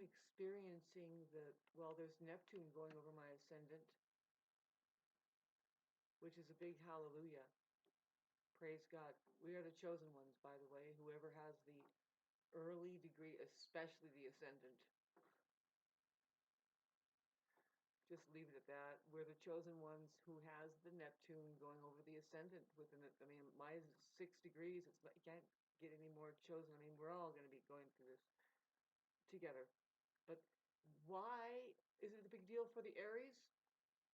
experiencing well, there's Neptune going over my ascendant, which is a big hallelujah. Praise God. We are the chosen ones, by the way. Whoever has the early degree, especially the ascendant. Just leave it at that. We're the chosen ones who has the Neptune going over the ascendant within it. I mean, my is 6 degrees. It's like, you can't get any more chosen. I mean, we're all going to be going through this together. But why is it a big deal for the Aries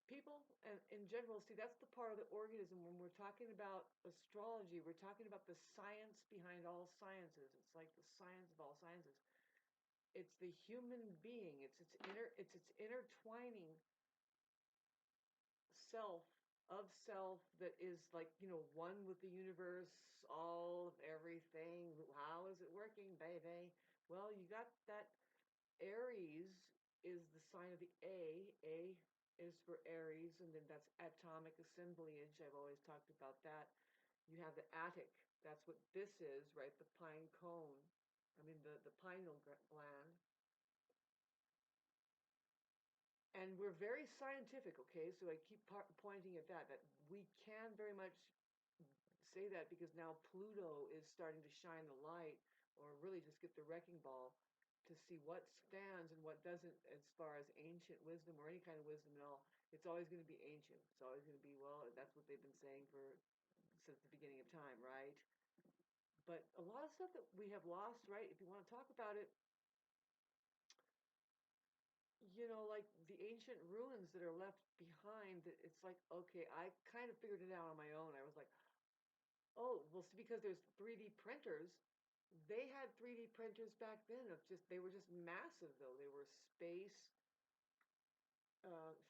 people? And in general, see, that's the part of the organism when we're talking about astrology. We're talking about the science behind all sciences. It's like the science of all sciences. It's the human being. It's its intertwining self of self that is like, one with the universe, all of everything. How is it working, baby? Well, you got that. Aries is the sign of the A. A is for Aries, and then that's atomic assemblage. I've always talked about that. You have the Attic. That's what this is, right? The pine cone. I mean, the pineal gland. And we're very scientific, okay? So I keep pointing at that we can very much say that because now Pluto is starting to shine the light, or really just get the wrecking ball to see what stands and what doesn't as far as ancient wisdom or any kind of wisdom at all. It's always going to be ancient. It's always going to be, well, that's what they've been saying since the beginning of time, right? But a lot of stuff that we have lost, right? If you want to talk about it, like the ancient ruins that are left behind, it's like, okay, I kind of figured it out on my own. I was like, oh, well, because there's 3D printers, they had 3D printers back then they were just massive though. They were space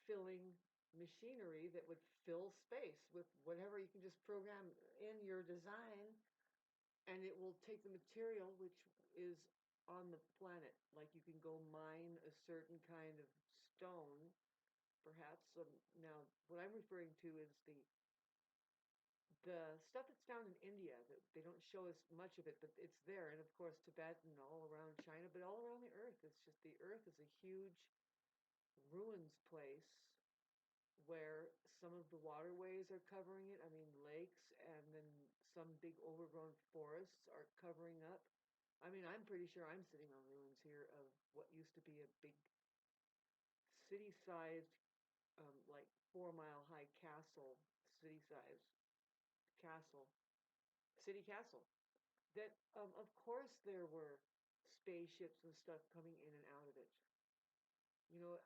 filling machinery that would fill space with whatever you can just program in your design, and it will take the material which is on the planet. Like you can go mine a certain kind of stone, perhaps. Now, what I'm referring to is the stuff that's found in India. That they don't show us much of it, but it's there, and of course Tibet and all around China, but all around the Earth. It's just the Earth is a huge ruins place where some of the waterways are covering it. I mean, lakes, and then some big overgrown forests are covering up. I mean, I'm pretty sure I'm sitting on ruins here of what used to be a big city-sized, like 4 mile high castle, city-sized castle, city castle. That, of course, there were spaceships and stuff coming in and out of it.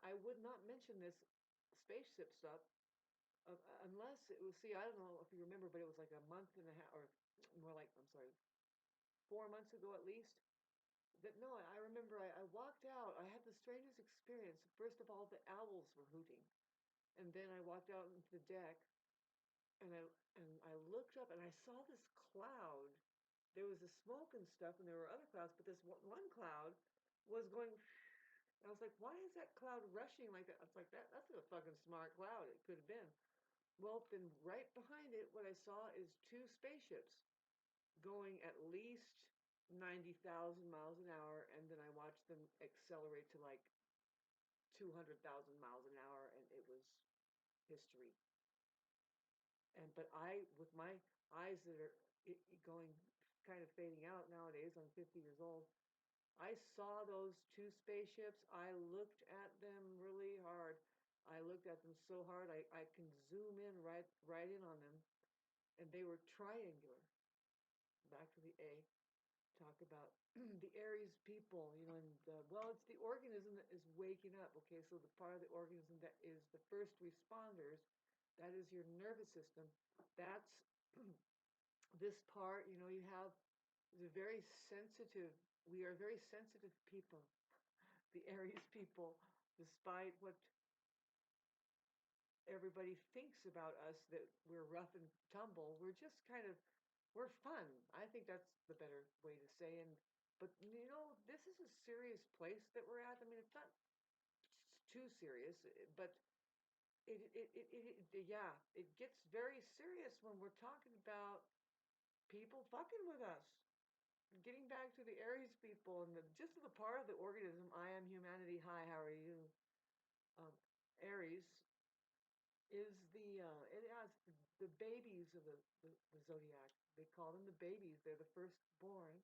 I would not mention this spaceship stuff unless it was, see, I don't know if you remember, but it was like a month and a half, or more like, I'm sorry, 4 months ago at least. That, no, I remember I walked out. I had the strangest experience. First of all, the owls were hooting. And then I walked out into the deck, and I looked up and I saw this cloud. There was the smoke and stuff, and there were other clouds, but this one cloud was going. I was like, why is that cloud rushing like that? I was like, that's a fucking smart cloud. It could have been. Well, then right behind it, what I saw is two spaceships going at least 90,000 miles an hour, and then I watched them accelerate to like 200,000 miles an hour, and it was history. But with my eyes that are going kind of fading out nowadays, I'm 50 years old. I saw those two spaceships. I looked at them really hard. I looked at them so hard I can zoom in right in on them, and they were triangular. Back to the A. Talk about the Aries people, and well, it's the organism that is waking up. Okay, so the part of the organism that is the first responders, that is your nervous system. That's this part. You have the very sensitive. We are very sensitive people, the Aries people, despite what everybody thinks about us, that we're rough and tumble. We're just we're fun. I think that's the better way to say. But this is a serious place that we're at. I mean, it's not too serious, but yeah, it gets very serious when we're talking about people fucking with us. Getting back back to the Aries people and just the part of the organism. I am humanity. Hi, how are you? Um, Aries is it has the babies of the zodiac. They call them the babies. They're the firstborn.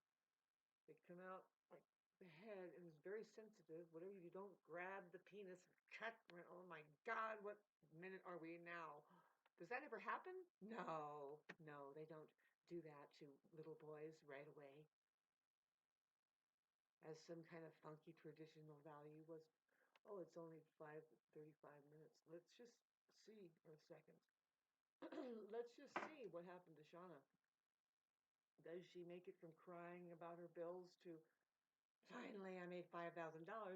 They come out like the head and is very sensitive. Whatever you do, don't grab the penis and cut. Oh my God, what minute are we now? Does that ever happen? No, no, they don't do that to little boys right away. As some kind of funky traditional value was, oh, it's only 5:35 minutes. Let's just see for a second. Let's just see what happened to Shauna. Does she make it from crying about her bills to finally I made $5,000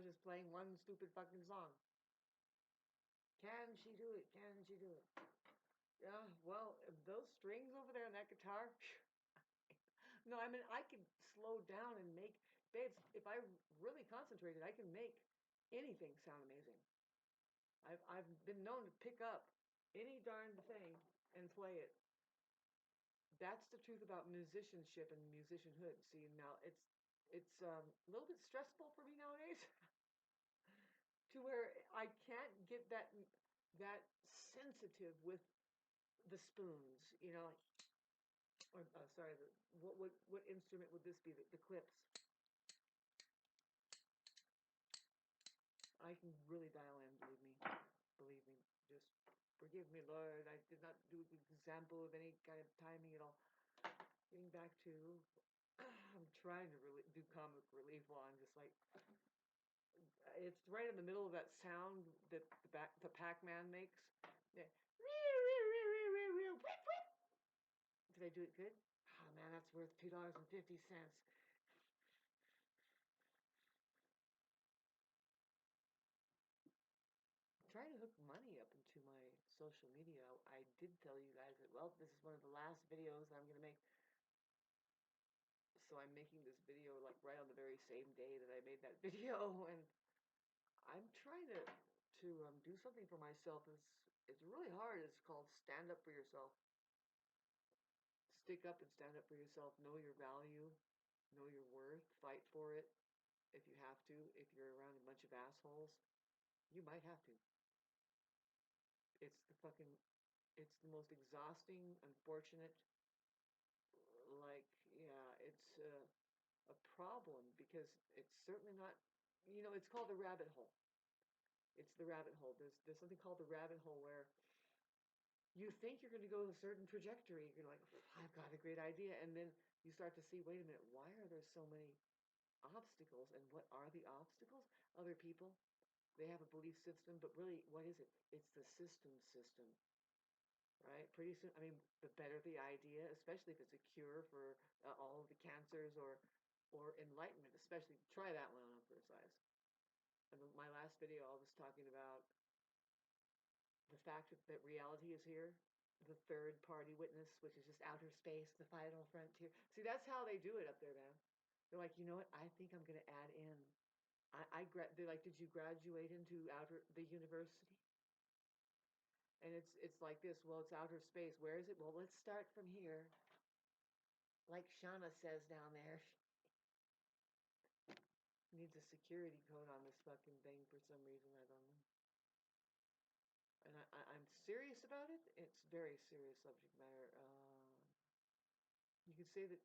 just playing one stupid fucking song? Can she do it? Can she do it? Yeah, well, those strings over there on that guitar. No, I mean I can slow down and make babes. If I really concentrated, I can make anything sound amazing. I've been known to pick up any darn thing and play it. That's the truth about musicianship and musicianhood. See, now it's a little bit stressful for me nowadays to where I can't get that sensitive with the spoons, you know. Or sorry, what instrument would this be? The clips. I can really dial in. Believe me. Just forgive me, Lord. I did not do an example of any kind of timing at all. Getting back to, I'm trying to really do comic relief while I'm just like, it's right in the middle of that sound that the Pac-Man makes. Yeah. Did I do it good? Oh man, that's worth $2.50. Trying to hook money up into my social media. I did tell you guys that, well, this is one of the last videos that I'm going to make. So I'm making this video like right on the very same day that I made that video, and I'm trying to do something for myself. It's really hard. It's called stand up for yourself. Stick up and stand up for yourself. Know your value. Know your worth. Fight for it if you have to. If you're around a bunch of assholes, you might have to. It's the fucking. It's the most exhausting, unfortunate. Like, yeah, it's a problem because it's certainly not. You know, it's called the rabbit hole. It's the rabbit hole. There's something called the rabbit hole where you think you're going to go a certain trajectory. You're like, I've got a great idea. And then you start to see, wait a minute, why are there so many obstacles? And what are the obstacles? Other people, they have a belief system, but really, what is it? It's the system, right? Pretty soon, I mean, the better the idea, especially if it's a cure for all of the cancers or enlightenment, especially try that one on for size. And my last video, I was talking about the fact that reality is here, the third party witness, which is just outer space, the final frontier. See, that's how they do it up there, man. They're like, you know what? I think I'm going to add in. They're like, did you graduate into the university? And it's like this. Well, it's outer space. Where is it? Well, let's start from here. Like Shauna says down there. Needs a security code on this fucking thing for some reason. I don't know. And I'm serious about it. It's very serious subject matter. You could say that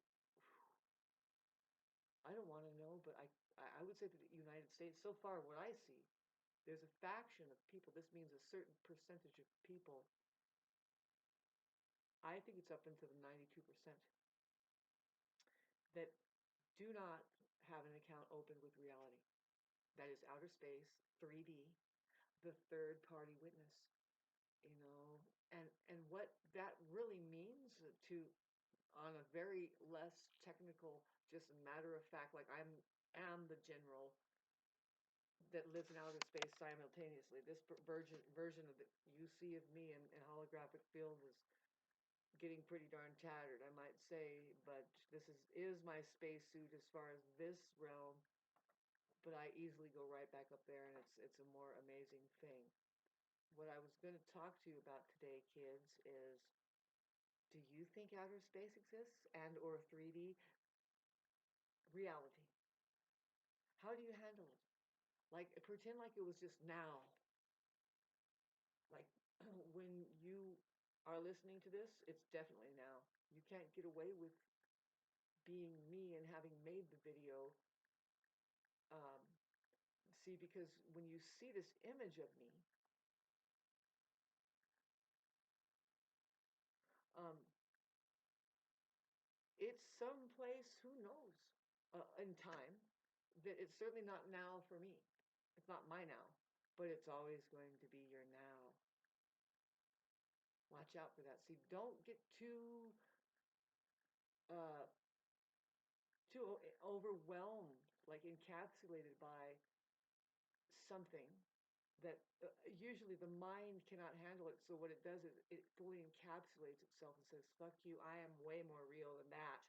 I don't want to know, but I would say that the United States, so far, what I see, there's a faction of people. This means a certain percentage of people. I think it's up into the 92% that do not have an account open with reality. That is outer space, 3D, the third party witness. You know, and what that really means to on a very less technical, just matter of fact, like am the general that lives in outer space simultaneously. This version of the you see of me in holographic field is getting pretty darn tattered, I might say, but this is my spacesuit as far as this realm, but I easily go right back up there, and it's a more amazing thing. What I was going to talk to you about today, kids, is do you think outer space exists and or 3D? reality. How do you handle it? Like, pretend like it was just now. Like, when you are listening to this, it's definitely now. You can't get away with being me and having made the video. Um, see, because when you see this image of me, um, it's someplace, who knows, in time, that it's certainly not now for me. It's not my now, but it's always going to be your now. Watch out for that. See, don't get uh, too overwhelmed, like encapsulated by something that usually the mind cannot handle it. So what it does is it fully encapsulates itself and says, "Fuck you! I am way more real than that."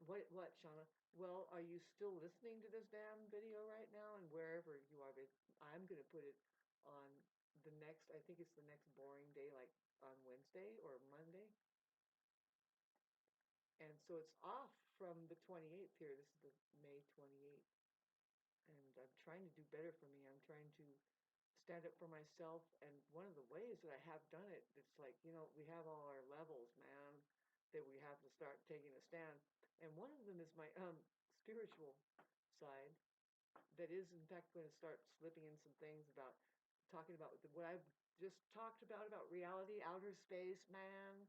What, Shauna? Well, are you still listening to this damn video right now? And wherever you are, I'm going to put it on the next, I think it's the next boring day, like on Wednesday or Monday. And so it's off from the 28th here. This is the May 28th. And I'm trying to do better for me. I'm trying to stand up for myself. And one of the ways that I have done it, it's like, we have all our levels, man, that we have to start taking a stand. And one of them is my spiritual side that is, in fact, going to start slipping in some things about talking about what I've just talked about reality, outer space, man,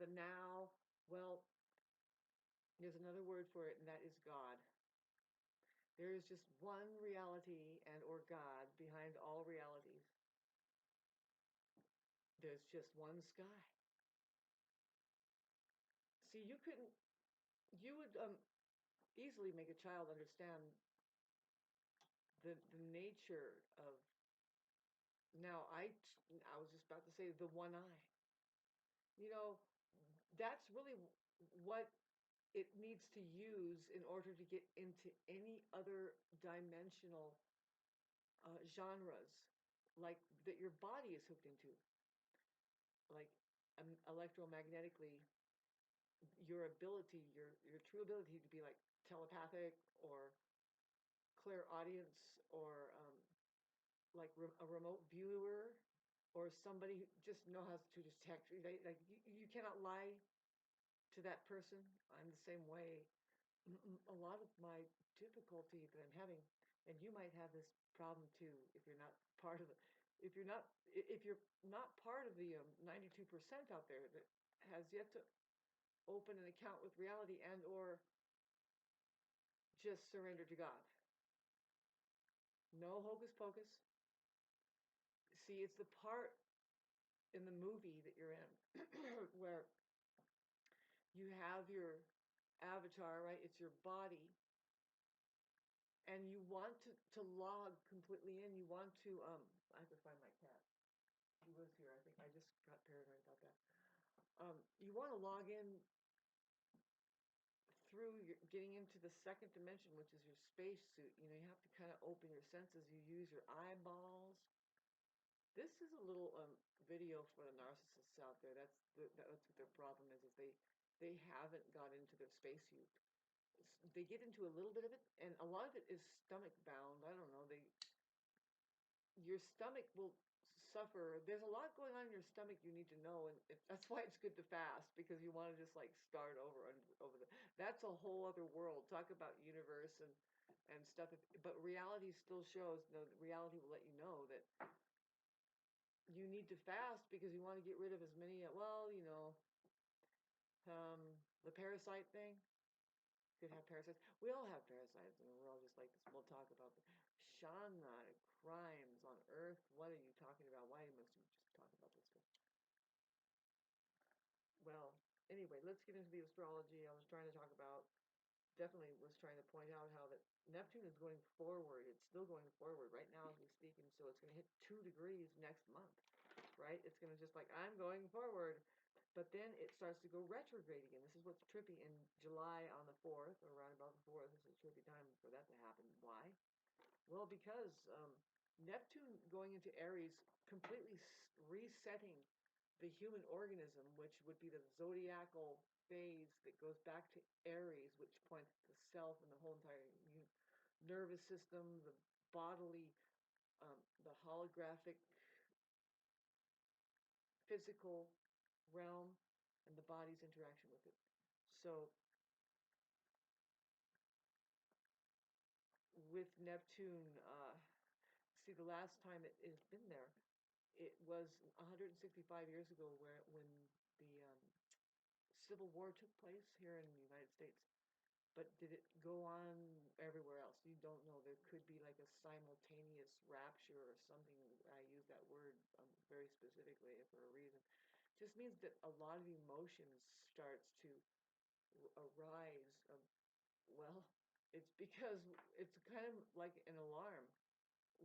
the now. Well, there's another word for it, and that is God. There is just one reality and or God behind all realities. There's just one sky. See, you would easily make a child understand the nature of, now I was just about to say the one eye. That's really what it needs to use in order to get into any other dimensional genres, like that your body is hooked into, like electromagnetically, your true ability to be like telepathic or clairaudience or like a remote viewer or somebody who just knows how to detect. Like you cannot lie to that person. I'm the same way. A lot of my difficulty that I'm having, and you might have this problem too if you're not part of the, if you're not part of the 92% out there that has yet to open an account with reality and or just surrender to God. No hocus pocus. See, it's the part in the movie that you're in where you have your avatar, right? It's your body, and you want to log completely in. You want to I have to find my cat. He was here. I think I just got paranoid about that. You want to log in through getting into the second dimension, which is your spacesuit. You have to kind of open your senses. You use your eyeballs. This is a little video for the narcissists out there. That's what their problem is they haven't got into their spacesuit. They get into a little bit of it, and a lot of it is stomach bound. I don't know. Your stomach will suffer. There's a lot going on in your stomach you need to know, and that's why it's good to fast, because you want to just like start over that's a whole other world. Talk about universe and stuff. But reality still shows. No, reality will let you know that you need to fast because you want to get rid of as many. The parasite thing. Could have parasites. We all have parasites, and we're all just like this. We'll talk about the Shauna, crimes on Earth. What are you talking about? Why must you just talk about this stuff? Well, anyway, let's get into the astrology. I was trying to talk about, definitely was trying to point out how that Neptune is going forward. It's still going forward right now as we speak, and so it's going to hit 2 degrees next month, right? It's going to just like, I'm going forward. But then it starts to go retrograde again. This is what's trippy. In July on the 4th, or around about the 4th, this is a trippy time for that to happen. Why? Well, because Neptune going into Aries, completely resetting the human organism, which would be the zodiacal phase that goes back to ARiEs, which points to the self and the whole entire nervous system, the bodily, the holographic, physical realm, and the body's interaction with it. So with nEpTUNE, see, the last time it has been there, it was 165 years ago, when the Civil War took place here in the United States. But did it go on everywhere else? You don't know. There could be like a simultaneous rapture or something. I use that word very specifically for a reason. It just means that a lot of emotions starts to arise. Well, it's because it's kind of like an alarm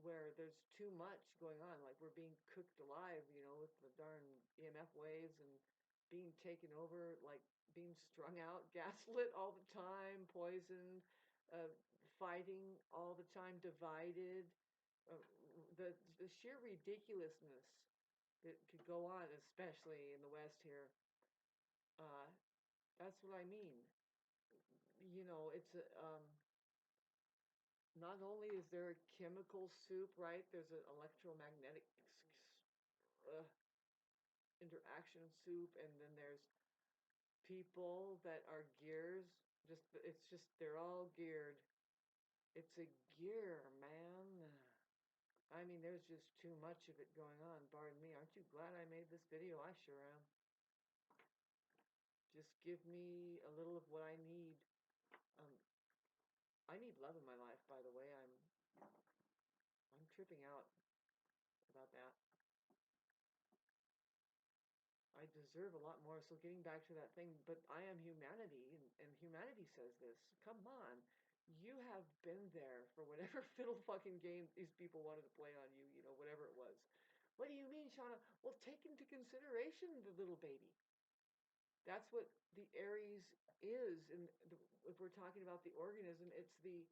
where there's too much going on, like we're being cooked alive, with the darn EMF waves and being taken over, like being strung out, gaslit all the time, poisoned, uh, fighting all the time, divided. Uh, the sheer ridiculousness that could go on, especially in the West here, uh, that's what I mean. It's not only is there a chemical soup, right? There's an electromagnetic uh, interaction soup, and then there's people that are gears. It's just they're all geared. It's a gear, man. I mean, there's just too much of it going on. Pardon me. Aren't you glad I made this video? I sure am. Just give me a little of what I need. Um, I need love in my life, by the way. I'm tripping out about that. I deserve a lot more. So getting back to that thing, but I am humanity, and humanity says this. Come on. You have been there for whatever fiddle fucking game these people wanted to play on you, whatever it was. What do you mean, Shauna? Well, take into consideration the little baby. That's what the ARiEs is. And if we're talking about the organism, it's the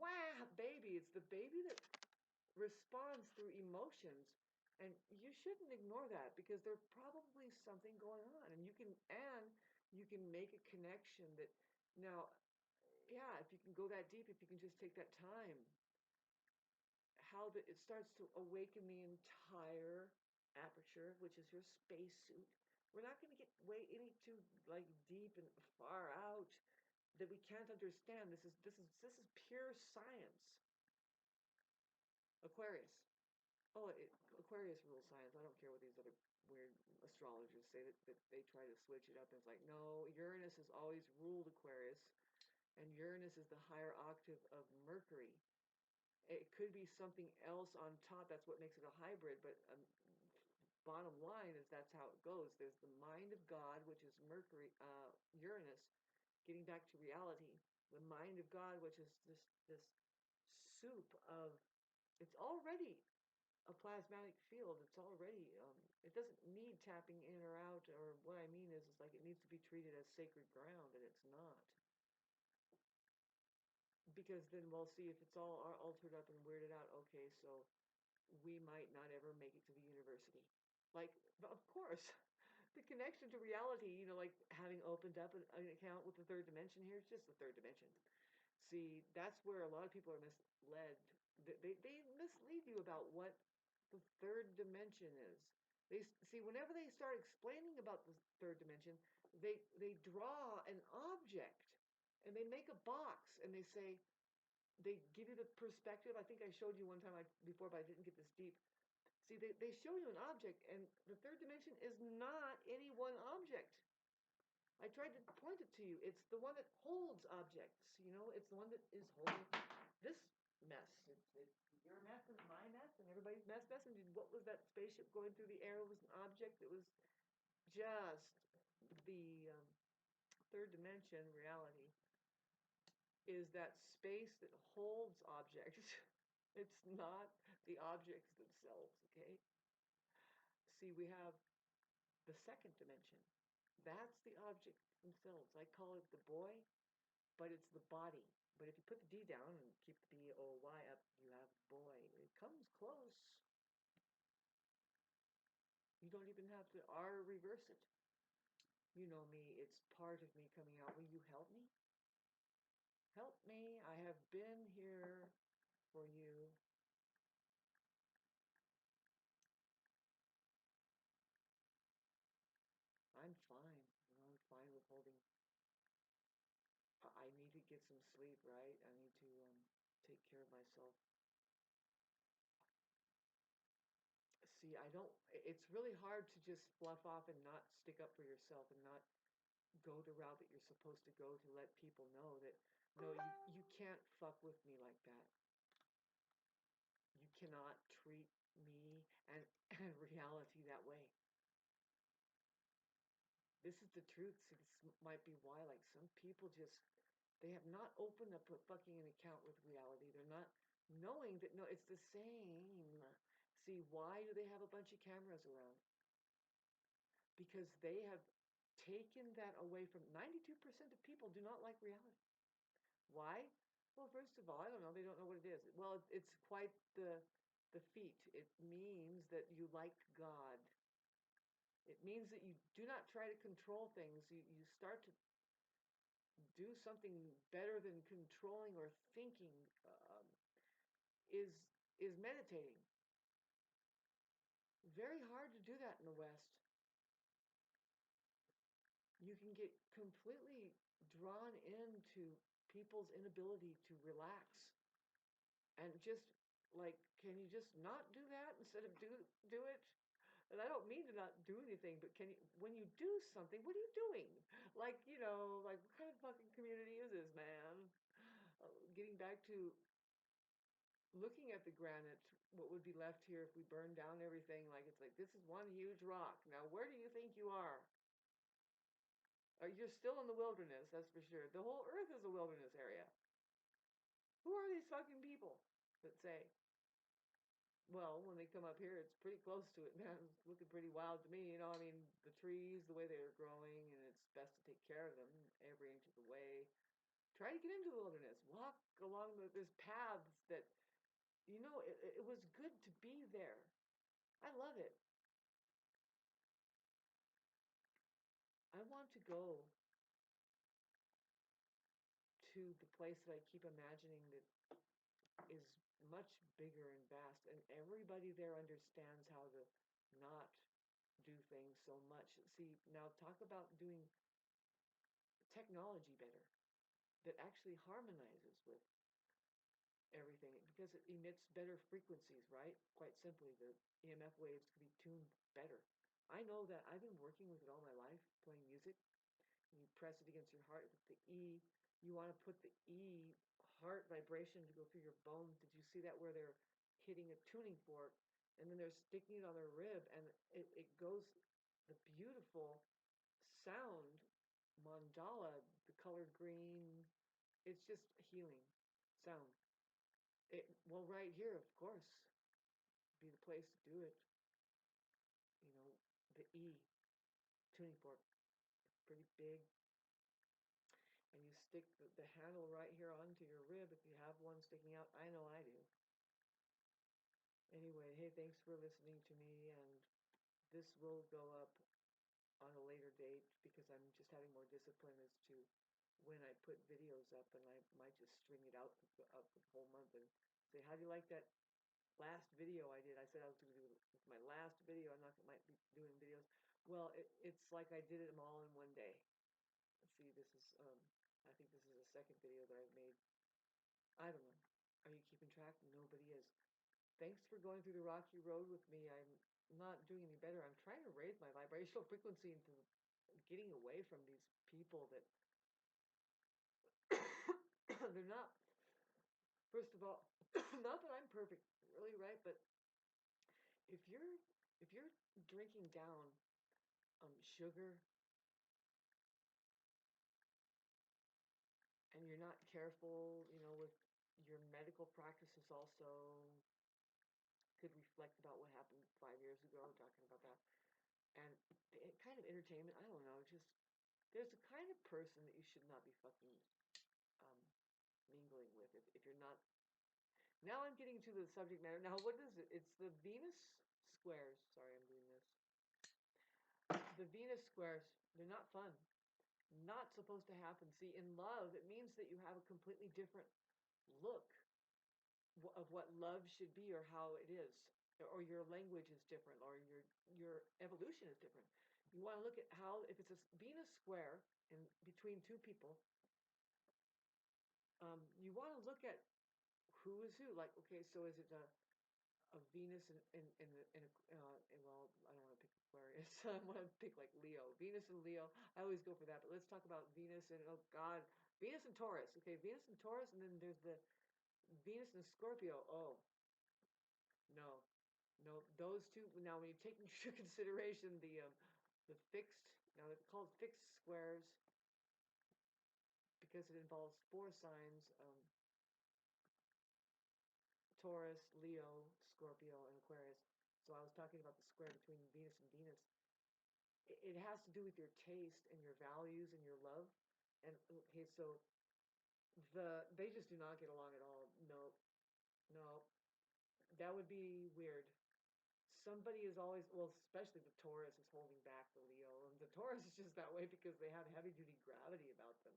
wah baby. It's the baby that responds through emotions, and you shouldn't ignore that, because there's probably something going on, and you can make a connection that now, yeah, if you can go that deep, if you can just take that time, how it starts to awaken the entire aperture, which is your spacesuit. We're not going to get way any too like deep and far out that we can't understand. This is pure science. Aquarius. Oh, Aquarius rules science. I don't care what these other weird astrologers say that they try to switch it up. And it's like, no, Uranus has always ruled Aquarius, and Uranus is the higher octave of Mercury. It could be something else on top. That's what makes it a hybrid. But bottom line is that's how it goes. There's the mind of God, which is Mercury, Uranus, getting back to reality. The mind of God, which is this soup of, it's already a plasmatic field. It's already, it doesn't need tapping in or out, or what I mean is like it needs to be treated as sacred ground, and it's not. Because then we'll see if it's all altered up and weirded out. Okay, so we might not ever make it to the university. Like, of course, the connection to reality, like having opened up an account with the third dimension here, it's just the third dimension. See, that's where a lot of people are misled. They mislead you about what the third dimension is. They see, whenever they start explaining about the third dimension, they draw an object and they make a box and they say, they give you the perspective. I think I showed you one time before, but I didn't get this deep. See, they show you an object, and the third dimension is not any one object. I tried to point it to you. It's the one that holds objects. It's the one that is holding this mess. It's your mess and my mess and everybody's mess. And what was that spaceship going through the air? It was an object that was just the third dimension reality. Is that space that holds objects. It's not the objects themselves, okay? See, we have the second dimension. That's the objects themselves. I call it the boy, but it's the body. But if you put the D down and keep the B-O-Y up, you have boy. It comes close. You don't even have to R reverse it. You know me, it's part of me coming out. Will you help me? Help me. I have been here for you. I'm fine. I'm fine with holding. I need to get some sleep, right? I need to take care of myself. See, I don't, it's really hard to just fluff off and not stick up for yourself and not go the route that you're supposed to go to let people know that, no, you can't fuck with me like that. You cannot treat me and reality that way. This is the truth. See, this might be why, like, some people just, they have not opened up a fucking an account with reality. They're not knowing that, no, it's the same. See, why do they have a bunch of cameras around? Because they have taken that away from 92% of people do not like reality. Why? Well, first of all, I don't know. They don't know what it is. Well, it's quite the feat. It means that you like God. It means that you do not try to control things. You start to do something better than controlling or thinking. Is is meditating. Very hard to do that in the West. You can get completely drawn into people's inability to relax and just like, can you just not do that instead of do it? And I don't mean to not do anything, but can you, when you do something, what are you doing? Like, like, what kind of fucking community is this, man? Getting back to looking at the granite, what would be left here if we burned down everything? Like, it's like, this is one huge rock. Now, where do you think you are? You're still in the wilderness, that's for sure. The whole earth is a wilderness area. Who are these fucking people that say, well, when they come up here, it's pretty close to it, man. It's looking pretty wild to me. I mean, the trees, the way they're growing, and it's best to take care of them every inch of the way. Try to get into the wilderness. Walk along there's paths that, it was good to be there. I love it. I want to go to the place that I keep imagining that is much bigger and vast, and everybody there understands how to not do things so much. See, now talk about doing technology better that actually harmonizes with everything because it emits better frequencies, right? Quite simply, the EMF waves can be tuned better. I know that I've been working with it all my life, playing music. You press it against your heart with the E. You want to put the E heart vibration to go through your bones. Did you see that where they're hitting a tuning fork and then they're sticking it on their rib and it goes the beautiful sound mandala, the color green. It's just healing sound. Well, right here, of course, be the place to do it. You know, the E tuning fork, pretty big, and you stick the handle right here onto your rib if you have one sticking out. I know I do. Anyway, hey, thanks for listening to me, and this will go up on a later date because I'm just having more discipline as to when I put videos up, and I might just string it out up the whole month and say, how do you like that last video I did? I said I was going to do it with my last video. I'm not might be doing videos. Well, it's like I did them all in one day. See, this is I think this is the second video that I've made. I don't know. Are you keeping track? Nobody is. Thanks for going through the rocky road with me. I'm not doing any better. I'm trying to raise my vibrational frequency into getting away from these people that they're not. First of all, not that I'm perfect, really, right? But if you're drinking down sugar and you're not careful, with your medical practices also could reflect about what happened 5 years ago, talking about that. And it kind of entertainment, I don't know, just there's a kind of person that you should not be fucking um, mingling with if you're not. Now I'm getting to the subject matter. Now, what is it? It's the Venus squares. Sorry, I'm doing this. The Venus squares. They're not fun. Not supposed to happen. See, in love, it means that you have a completely different look of what love should be or how it is, or your language is different, or your evolution is different. You want to look at how, if it's a Venus square in between two people, you want to look at who is who. Like, okay, so is it a Venus well, I don't want to pick Aquarius. I want to pick like Leo, Venus and Leo. I always go for that, but let's talk about Venus and, oh God, Venus and Taurus. Okay, Venus and Taurus, and then there's the Venus and Scorpio. Oh no, no, those two. Now, when you take into consideration the fixed, now they're called fixed squares because it involves four signs: Taurus, Leo, Scorpio, and Aquarius. So I was talking about the square between Venus and Venus. It has to do with your taste and your values and your love. And okay, so they just do not get along at all. No, no, that would be weird. Somebody is always, well, especially the Taurus is holding back the Leo, and the Taurus is just that way because they have heavy duty gravity about them.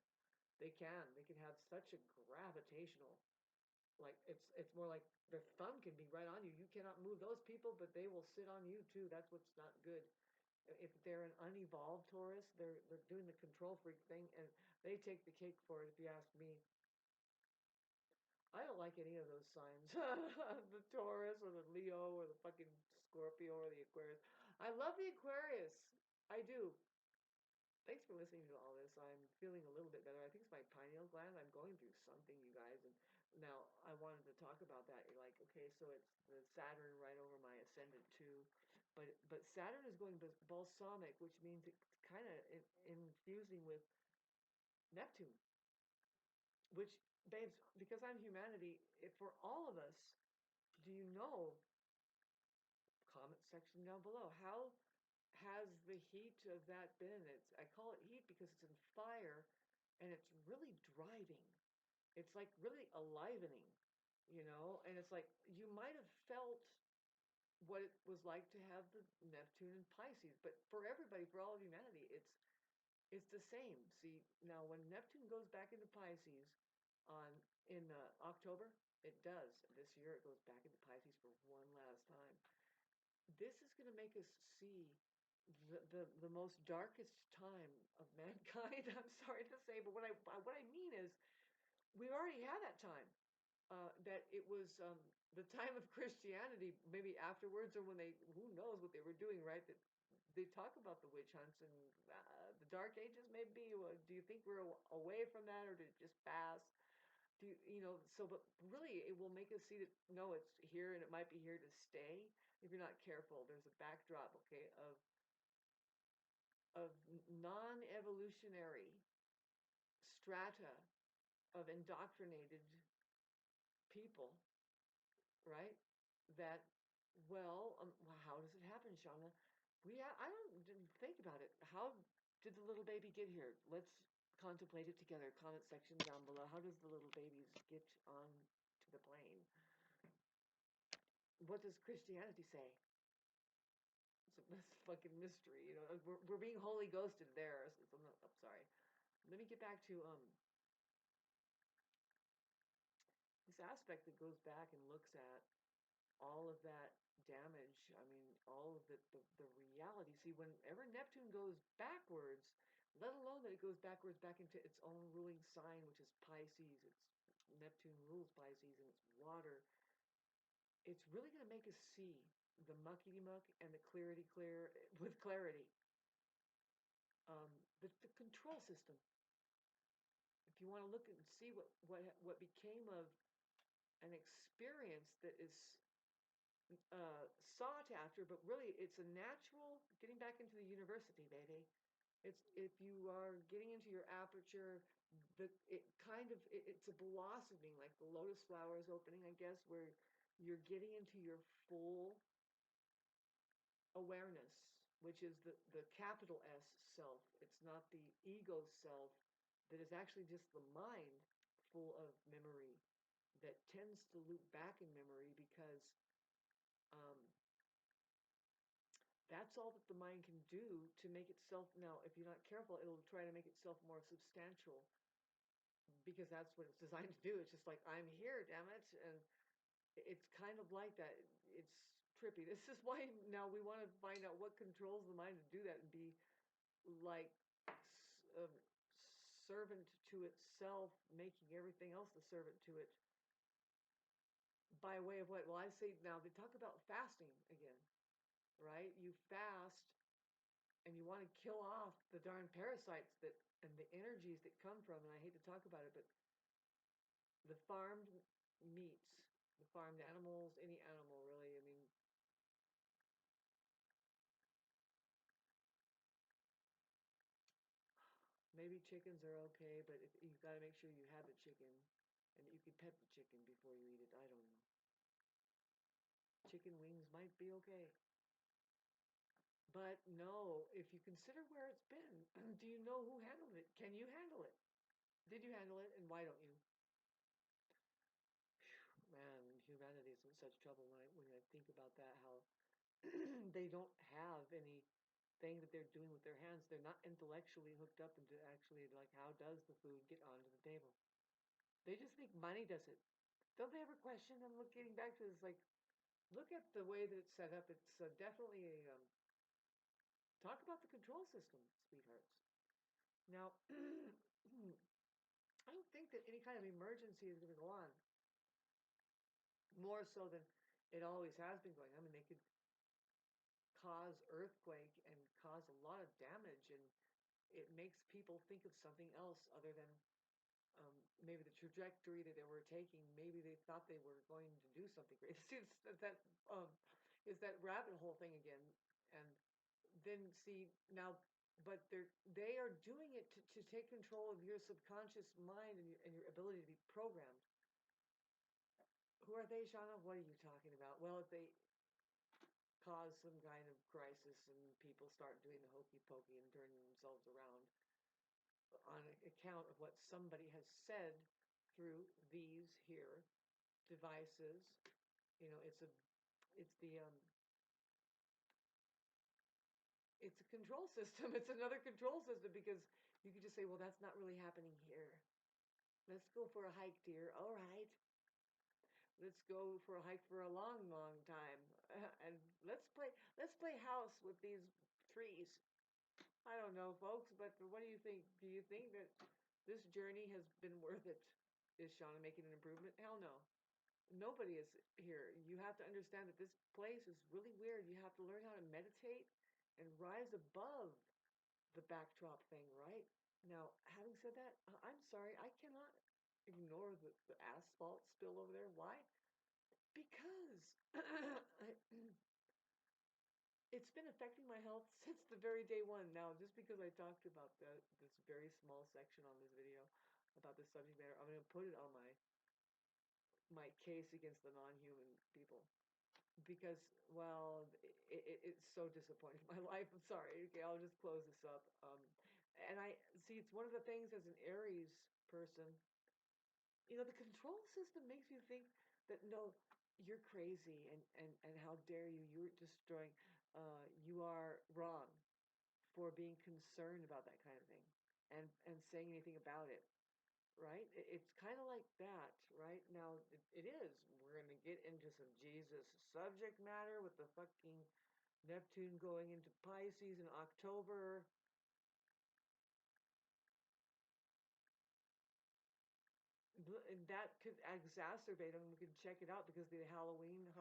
They can have such a gravitational, like it's more like their thumb can be right on you. You cannot move those people, but they will sit on you too. That's what's not good. If they're an unevolved Taurus, they're doing the control freak thing, and they take the cake for it. If you ask me, I don't like any of those signs, the Taurus or the Leo or the fucking Scorpio or the Aquarius. I love the Aquarius. I do. Thanks for listening to all this. I'm feeling a little bit better. I think it's my pineal gland. I'm going through something, you guys. And now I wanted to talk about that. You're like, okay, so it's the Saturn right over my ascendant too, but Saturn is going balsamic, which means it's kind of infusing with Neptune, which, babes, because I'm humanity, if for all of us, do you know, comment section down below, how has the heat of that been? I call it heat because it's in fire and it's really driving. It's like really enlivening, and it's like you might have felt what it was like to have the Neptune and Pisces, but for everybody, for all of humanity, it's the same. See, now when Neptune goes back into Pisces in October, it does. This year it goes back into Pisces for one last time. This is going to make us see the most darkest time of mankind. I'm sorry to say, but what I mean is we already had that time. That it was the time of Christianity, maybe afterwards, or when who knows what they were doing, right? That they talk about the witch hunts and the Dark Ages, maybe. Do you think we're away from that, or did it just pass? So, but really, it will make us see that no, it's here and it might be here to stay if you're not careful. There's a backdrop, okay, of non-evolutionary strata of indoctrinated people, right? That, well, how does it happen, Shauna? Didn't think about it. How did the little baby get here? Let's contemplate it together. Comment section down below. How does the little babies get on to the plane? What does Christianity say? That's a fucking mystery. We're being Holy Ghosted there. I'm sorry. Let me get back to this aspect that goes back and looks at all of that damage. I mean, all of the reality. See, whenever Neptune goes backwards, let alone that it goes backwards back into its own ruling sign, which is Pisces. Neptune rules Pisces and it's water. It's really going to make us see the muckety muck and the clarity clear with clarity. The control system. If you want to look and see what became of an experience that is sought after, but really it's a natural getting back into the university, baby. It's if you are getting into your aperture, it's a blossoming, like the lotus flowers opening, I guess, where you're getting into your full awareness, which is the capital S self. It's not the ego self that is actually just the mind full of memory that tends to loop back in memory because um, That's all that the mind can do to make itself. Now, if you're not careful, it'll try to make itself more substantial because that's what it's designed to do. It's just like, I'm here, damn it. And it's kind of like that. It's trippy. This is why now we want to find out what controls the mind to do that and be like a servant to itself, making everything else the servant to it. By way of what? Well, I say now they talk about fasting again, right? You fast and you want to kill off the darn parasites that and the energies that come from, and I hate to talk about it, but the farmed meats, the farmed animals, any animal really, I mean, maybe chickens are okay, but you've got to make sure you have the chicken and that you can pet the chicken before you eat it. I don't know. Chicken wings might be okay. But no, if you consider where it's been, do you know who handled it? Can you handle it? Did you handle it, and why don't you? Man, humanity is in such trouble when I think about that, how they don't have anything that they're doing with their hands. They're not intellectually hooked up into actually like how does the food get onto the table. They just think money does it. Don't they ever question? I'm getting back to this. Like, look at the way that it's set up. It's definitely a talk about the control system, sweethearts. Now, I don't think that any kind of emergency is going to go on more so than it always has been going. I mean, they could cause earthquake and cause a lot of damage, and it makes people think of something else other than maybe the trajectory that they were taking. Maybe they thought they were going to do something great. It's that is that rabbit hole thing again, and then see now, but they are doing it to take control of your subconscious mind and your ability to be programmed. Who are they, Shauna? What are you talking about? Well, if they cause some kind of crisis and people start doing the hokey pokey and turning themselves around on account of what somebody has said through these here devices, it's it's a control system. It's another control system because you could just say, well, that's not really happening here. Let's go for a hike, dear. All right. Let's go for a hike for a long, long time, and let's play house with these trees. I don't know, folks, but what do you think? Do you think that this journey has been worth it? Is Shauna making an improvement? Hell no. Nobody is here. You have to understand that this place is really weird. You have to learn how to meditate and rise above the backdrop thing, right? Now, having said that, I'm sorry, I cannot ignore the asphalt spill over there. Why? Because it's been affecting my health since the very day one. Now, just because I talked about this very small section on this video about this subject matter, I'm going to put it on my case against the non-human people because, well, it's so disappointing in my life. I'm sorry. Okay, I'll just close this up. And I see it's one of the things as an ARiEs person, the control system makes you think that no, you're crazy and how dare you? You're destroying. You are wrong for being concerned about that kind of thing and saying anything about it. Right? It's kind of like that, right? Now, it is. We're going to get into some Jesus subject matter with the fucking Neptune going into Pisces in October. And that could exacerbate them. We can check it out because the Halloween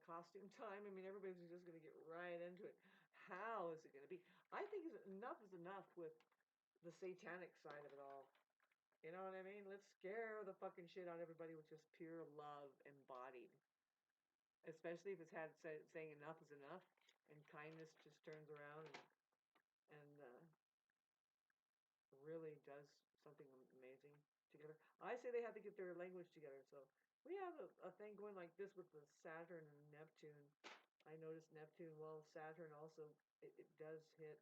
costume time. I mean, everybody's just going to get right into it. How is it going to be? I think enough is enough with the satanic side of it all. You know what I mean? Let's scare the fucking shit out of everybody with just pure love embodied. Especially if it's had saying enough is enough and kindness just turns around and really does something amazing together. I say they have to get their language together. So we have a thing going like this with the Saturn and Neptune. I noticed Neptune, well, Saturn also, it does hit.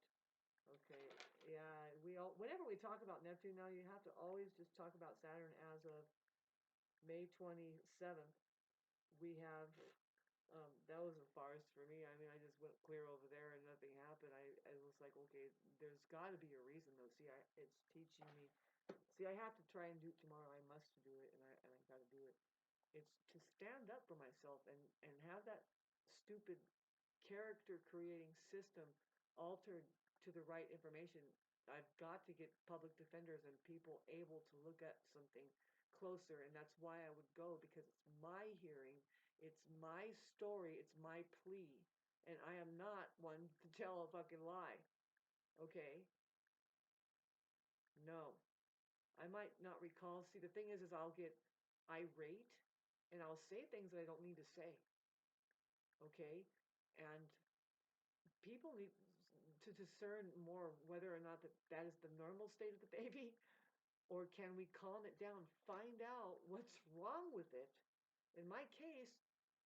Okay, yeah, whenever we talk about Neptune now, you have to always just talk about Saturn as of May 27th. We have That was a farce for me. I mean, I just went clear over there and nothing happened. I was like, okay, there's got to be a reason though. See, it's teaching me. See, I have to try and do it tomorrow. I must do it, and I got to do it. It's to stand up for myself and have that stupid character creating system altered to the right information. I've got to get public defenders and people able to look at something closer, and that's why I would go, because it's my hearing, it's my story, it's my plea, and I am not one to tell a fucking lie. Okay? No. I might not recall. See, the thing is I'll get irate and I'll say things that I don't need to say. Okay? And people need to discern more whether or not that is the normal state of the baby, or can we calm it down, find out what's wrong with it. In my case,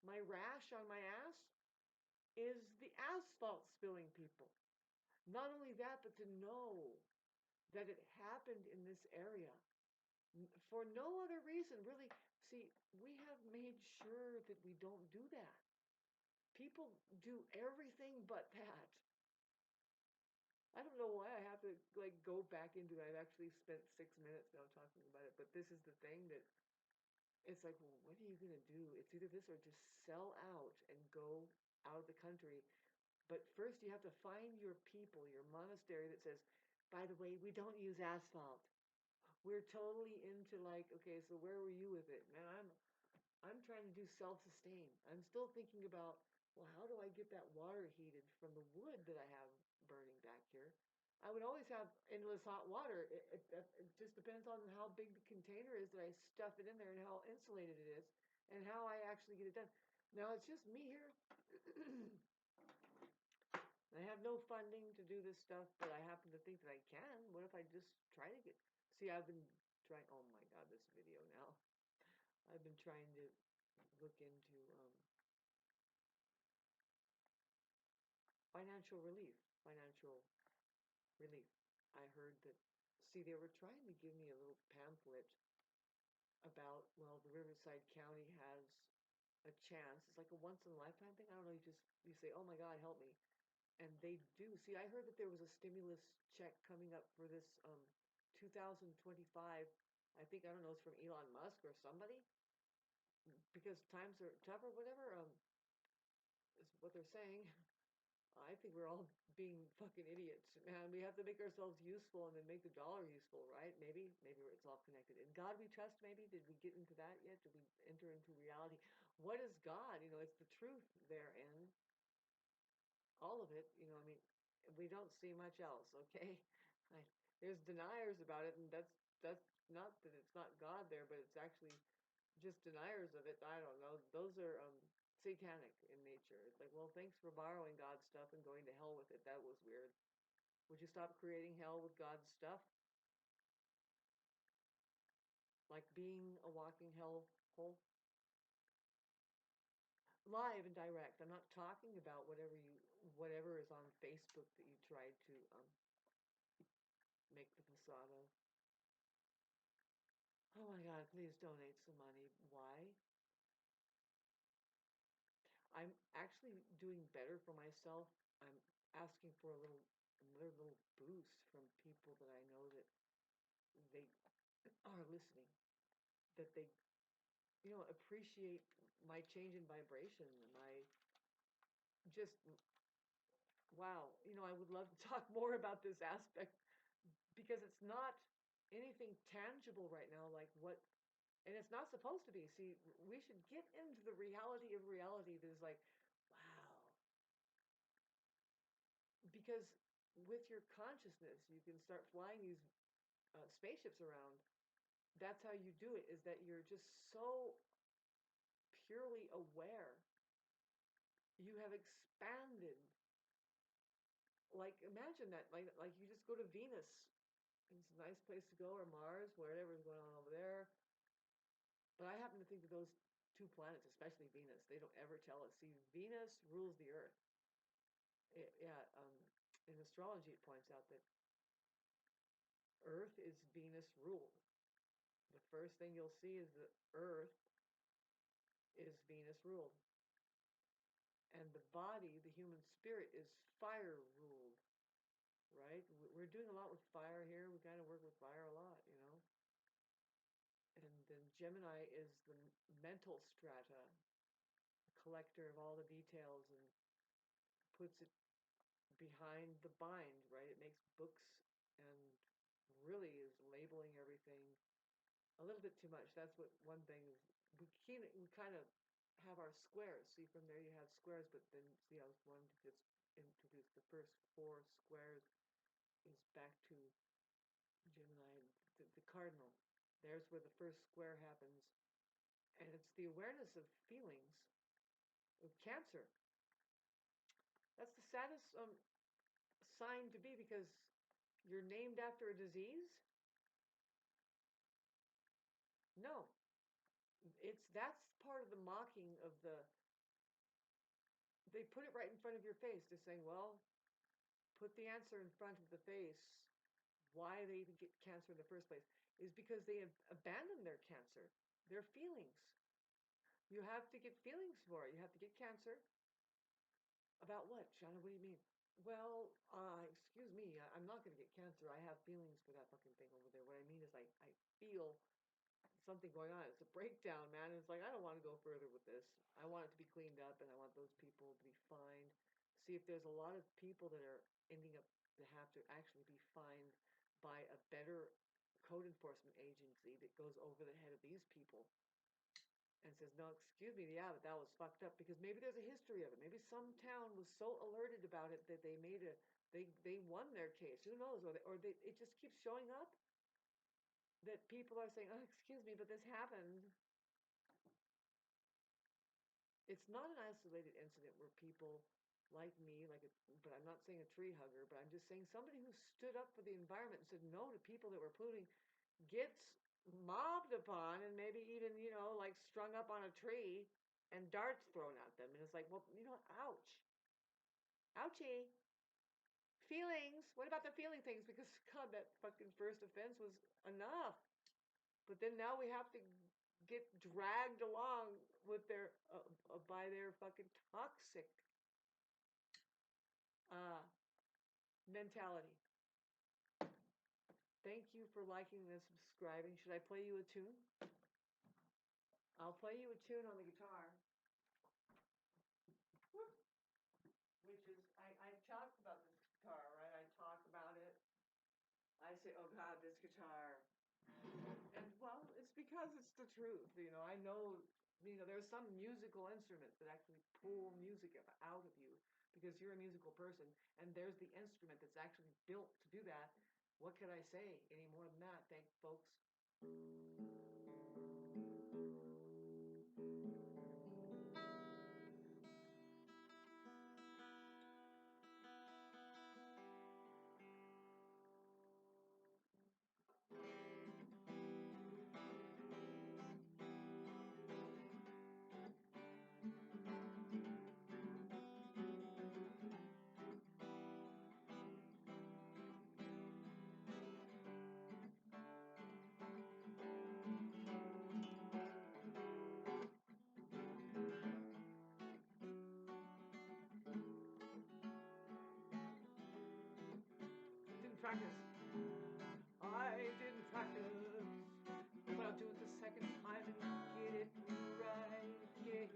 my rash on my ass is the asphalt spilling, people. Not only that, but to know that it happened in this area for no other reason, really. See, we have made sure that we don't do that. People do everything but that. I don't know why I have to like go back into it. I've actually spent 6 minutes now talking about it, but this is the thing that it's like, well, what are you gonna do? It's either this or just sell out and go out of the country. But first, you have to find your people, your monastery that says, by the way, we don't use asphalt. We're totally into like, okay, so where were you with it, man? I'm trying to do self-sustain. I'm still thinking about, well, how do I get that water heated from the wood that I have burning back here? I would always have endless hot water. It just depends on how big the container is that I stuff it in there and how insulated it is and how I actually get it done. Now, it's just me here. I have no funding to do this stuff, but I happen to think that I can. What if I just try to get... See, I've been trying... Oh my God, this video now. I've been trying to look into financial relief. Financial relief. I heard that, see, they were trying to give me a little pamphlet about, well, the Riverside County has a chance. It's like a once in a lifetime thing. I don't know. You say, oh my God, help me. And they do. See, I heard that there was a stimulus check coming up for this 2025. I think, I don't know, it's from Elon Musk or somebody, because times are tough or whatever, is what they're saying. I think we're all being fucking idiots, man. We have to make ourselves useful and then make the dollar useful, right? Maybe it's all connected. In God we trust, maybe? Did we get into that yet? Did we enter into reality? What is God? You know, it's the truth therein. All of it, you know, I mean, we don't see much else, okay? I, there's deniers about it, and that's not that it's not God there, but it's actually just deniers of it. I don't know. Those are satanic in nature. It's like, well, thanks for borrowing God's stuff and going to hell with it. That was weird. Would you stop creating hell with God's stuff? Like being a walking hell hole? Live and direct. I'm not talking about whatever is on Facebook that you tried to make the facade of. Oh my God, please donate some money. Why? I'm actually doing better for myself. I'm asking for another little boost from people that I know that they are listening, that they, you know, appreciate my change in vibration, my just, wow. You know, I would love to talk more about this aspect because it's not anything tangible right now, like what, and it's not supposed to be. See, we should get into the reality of reality that is like, wow. Because with your consciousness, you can start flying these spaceships around. That's how you do it, is that you're just so purely aware. You have expanded. Like, imagine that. Like you just go to Venus. It's a nice place to go, or Mars, whatever's going on over there. But I happen to think that those two planets, especially Venus, they don't ever tell us. See, Venus rules the Earth. Yeah, in astrology, it points out that Earth is Venus ruled. The first thing you'll see is that Earth is Venus ruled. And the body, the human spirit, is fire ruled, right? We're doing a lot with fire here. We kind of work with fire a lot, you know. And then Gemini is the mental strata, collector of all the details and puts it behind the bind, right? It makes books and really is labeling everything a little bit too much. That's what one thing is. We kind of have our squares. See, from there you have squares, but then see, I was wanting to just introduce the first 4 squares is back to Gemini, the cardinal. There's where the first square happens, and it's the awareness of feelings. With Cancer, that's the saddest sign to be because you're named after a disease. No, that's part of the mocking of the. They put it right in front of your face, just saying, well, put the answer in front of the face. Why they even get cancer in the first place is because they have abandoned their cancer, their feelings. You have to get feelings for it. You have to get cancer. About what, Shauna? What do you mean? Well, excuse me, I'm not going to get cancer. I have feelings for that fucking thing over there. What I mean is I feel something going on. It's a breakdown, man. It's like, I don't want to go further with this. I want it to be cleaned up, and I want those people to be fined. See if there's a lot of people that are ending up to have to actually be fined by a better code enforcement agency that goes over the head of these people and says, no, excuse me, yeah, but that was fucked up, because maybe there's a history of it. Maybe some town was so alerted about it that they made they won their case. Who knows? It just keeps showing up that people are saying, oh, excuse me, but this happened. It's not an isolated incident where people like me, but I'm not saying a tree hugger, but I'm just saying somebody who stood up for the environment and said no to people that were polluting gets mobbed upon and maybe even, like strung up on a tree and darts thrown at them. And it's like, well, ouch. Ouchie. Feelings. What about the feeling things? Because, God, that fucking first offense was enough. But then now we have to get dragged along with their by their fucking toxic mentality. Thank you for liking and subscribing. Should I play you a tune? I'll play you a tune on the guitar. Which is, I talked about this guitar, right? I talk about it. I say, oh God, this guitar. And well, it's because it's the truth. I know, there's some musical instruments that actually pull music out of you because you're a musical person. And there's the instrument that's actually built to do that. What can I say any more than that? Thank folks. Didn't practice. I didn't practice, but I'll do it the second time and get it right again.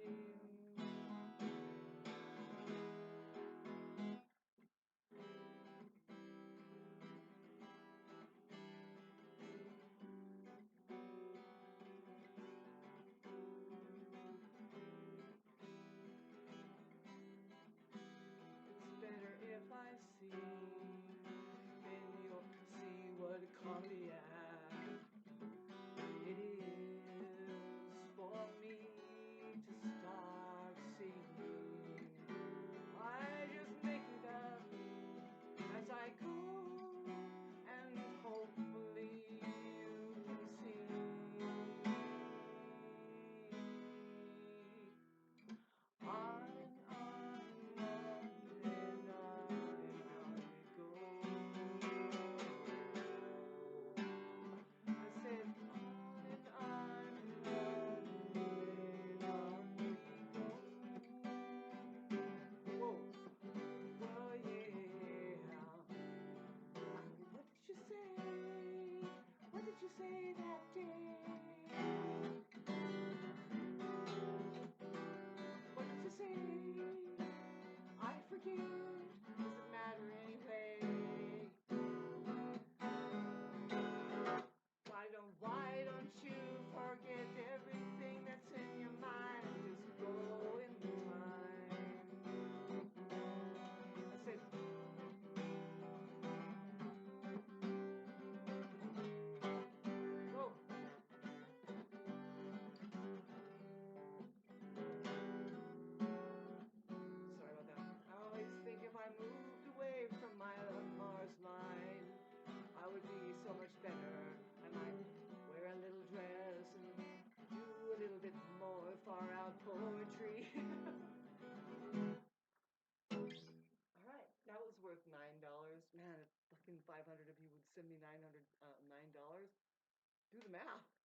It's better if I see in your say that day? What did you say? I forget. Doesn't matter anyway. Why don't you forget everything that's in your mind and just go in the time? I said, whoa. Sorry about that. I always think if I moved away from my Mars line, I would be so much better. I might wear a little dress and do a little bit more far out poetry. Alright, that was worth $9. Man, if fucking 500 of you would send me $9. Do the math.